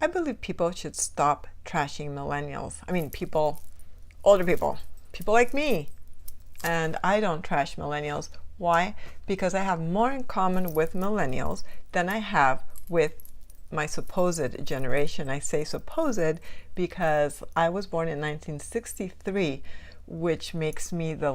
I believe people should stop trashing millennials. I mean, older people like me. And I don't trash millennials. Why? Because I have more in common with millennials than I have with my supposed generation. I say supposed because I was born in 1963, which makes me the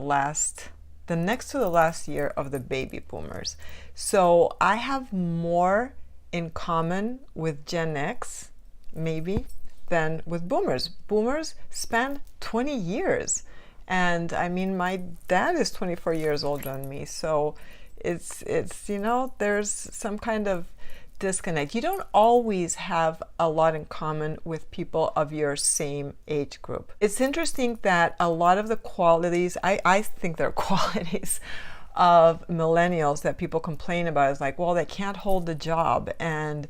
next to the last year of the baby boomers. So I have more in common with Gen X, maybe, than with boomers. Boomers span 20 years. And I mean, my dad is 24 years older than me. So it's there's some kind of disconnect. You don't always have a lot in common with people of your same age group. It's interesting that a lot of the qualities, I think they're qualities of millennials that people complain about is like, well, they can't hold a job. And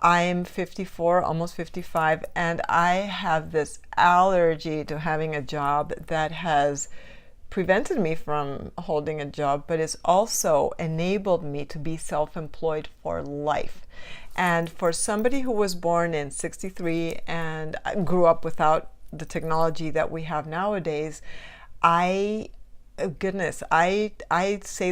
I'm 54, almost 55, and I have this allergy to having a job that has prevented me from holding a job, but it's also enabled me to be self-employed for life. And for somebody who was born in 63 and grew up without the technology that we have nowadays, I say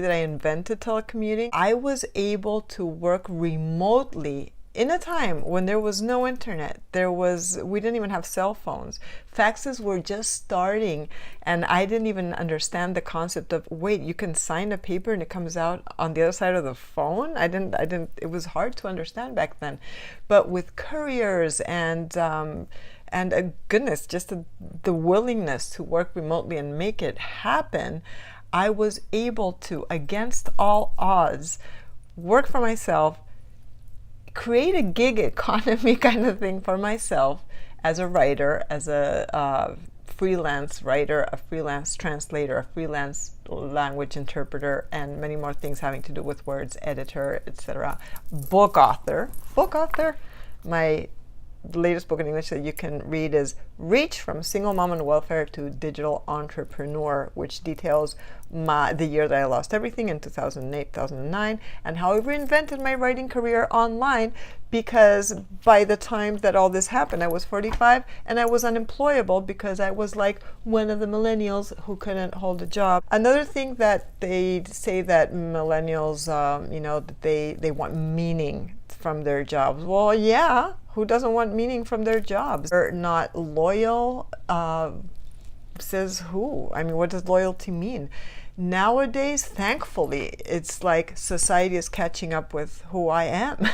that I invented telecommuting. I was able to work remotely in a time when there was no internet. We didn't even have cell phones. Faxes were just starting, and I didn't even understand the concept of, wait, you can sign a paper and it comes out on the other side of the phone. It was hard to understand back then. But with couriers and just the willingness to work remotely and make it happen, I was able to, against all odds, work for myself, create a gig economy kind of thing for myself as a writer, as a freelance writer, a freelance translator, a freelance language interpreter, and many more things having to do with words, editor, etc. Book author. My latest book in English that you can read is Reach from Single Mom on Welfare to Digital Entrepreneur, which details the year that I lost everything in 2008, 2009, and how I reinvented my writing career online, because by the time that all this happened, I was 45 and I was unemployable because I was like one of the millennials who couldn't hold a job. Another thing that they say that millennials, that they want meaning from their jobs. Well, yeah, who doesn't want meaning from their jobs? They're not loyal. Says who? I mean, what does loyalty mean? Nowadays, thankfully, it's like society is catching up with who I am,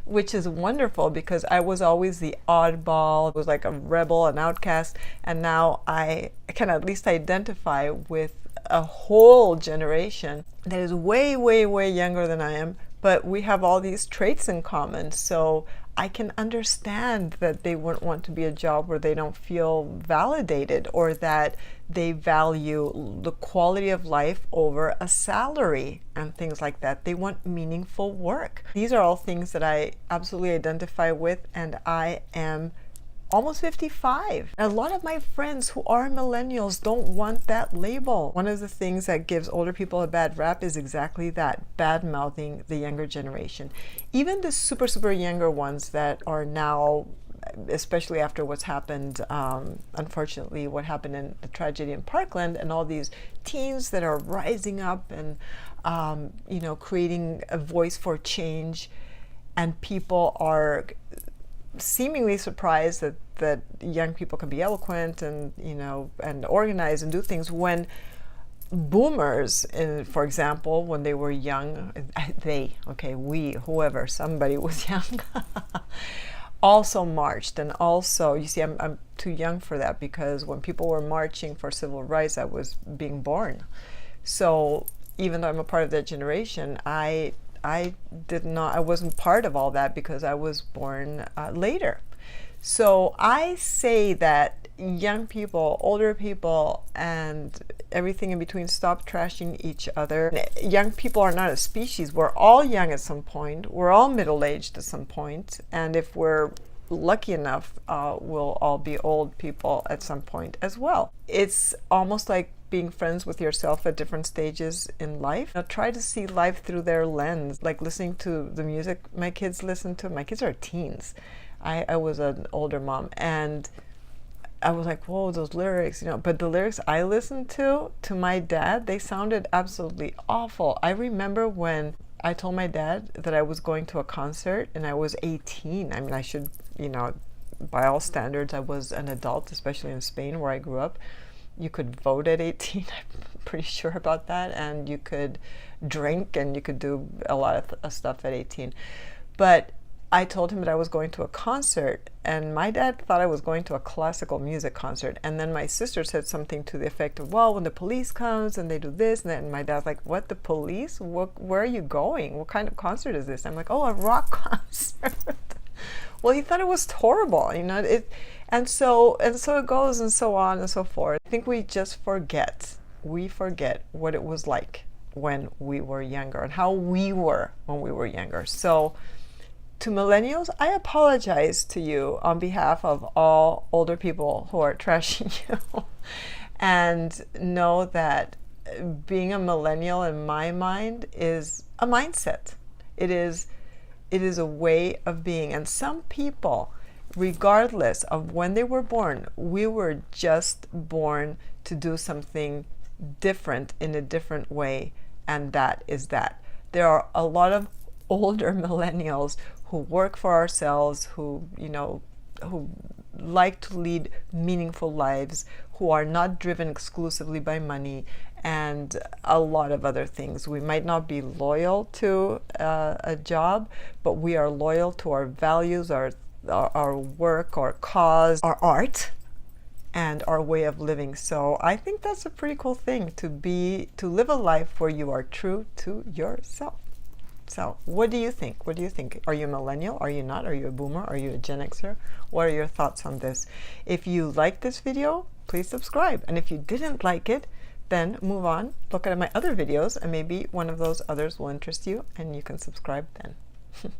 which is wonderful because I was always the oddball, was like a rebel, an outcast, and now I can at least identify with a whole generation that is way, way, way younger than I am, but we have all these traits in common. So I can understand that they wouldn't want to be a job where they don't feel validated, or that they value the quality of life over a salary and things like that. They want meaningful work. These are all things that I absolutely identify with, and I am almost 55. And a lot of my friends who are millennials don't want that label. One of the things that gives older people a bad rap is exactly that, bad-mouthing the younger generation. Even the super, super younger ones that are now, especially after what's happened, unfortunately, what happened in the tragedy in Parkland, and all these teens that are rising up and, creating a voice for change, and people are seemingly surprised that young people can be eloquent and and organize and do things, when boomers, for example, when they were young, somebody was young, also marched. And also, you see, I'm too young for that, because when people were marching for civil rights, I was being born. So even though I'm a part of that generation, I wasn't part of all that because I was born later. So I say that young people, older people, and everything in between, stop trashing each other. Young people are not a species. We're all young at some point. We're all middle-aged at some point. And if we're lucky enough, we'll all be old people at some point as well. It's almost like being friends with yourself at different stages in life. Now, try to see life through their lens, like listening to the music my kids listen to. My kids are teens. I was an older mom, and I was like, whoa, those lyrics, but the lyrics I listened to my dad, they sounded absolutely awful. I remember when I told my dad that I was going to a concert and I was 18. I mean, I should, by all standards, I was an adult, especially in Spain where I grew up. You could vote at 18, I'm pretty sure about that, and you could drink and you could do a lot of stuff at 18. But I told him that I was going to a concert, and my dad thought I was going to a classical music concert. And then my sister said something to the effect of, well, when the police comes and they do this, and then my dad's like, what, the police? Where are you going? What kind of concert is this? I'm like, oh, a rock concert. Well, he thought it was horrible, and so it goes, and so on and so forth. I think we just forget. We forget what it was like when we were younger and how we were when we were younger. So to millennials, I apologize to you on behalf of all older people who are trashing you. And know that being a millennial, in my mind, is a mindset. It is a way of being. And some people, regardless of when they were born, we were just born to do something different in a different way, and that is that. There are a lot of older millennials who work for ourselves, who like to lead meaningful lives, who are not driven exclusively by money, and a lot of other things. We might not be loyal to a job, but we are loyal to our values, our work, our cause, our art, and our way of living. So I think that's a pretty cool thing, to live a life where you are true to yourself. So what do you think? What do you think? Are you a millennial? Are you not? Are you a boomer? Are you a Gen Xer? What are your thoughts on this? If you liked this video, please subscribe. And if you didn't like it, then move on, look at my other videos, and maybe one of those others will interest you, and you can subscribe then.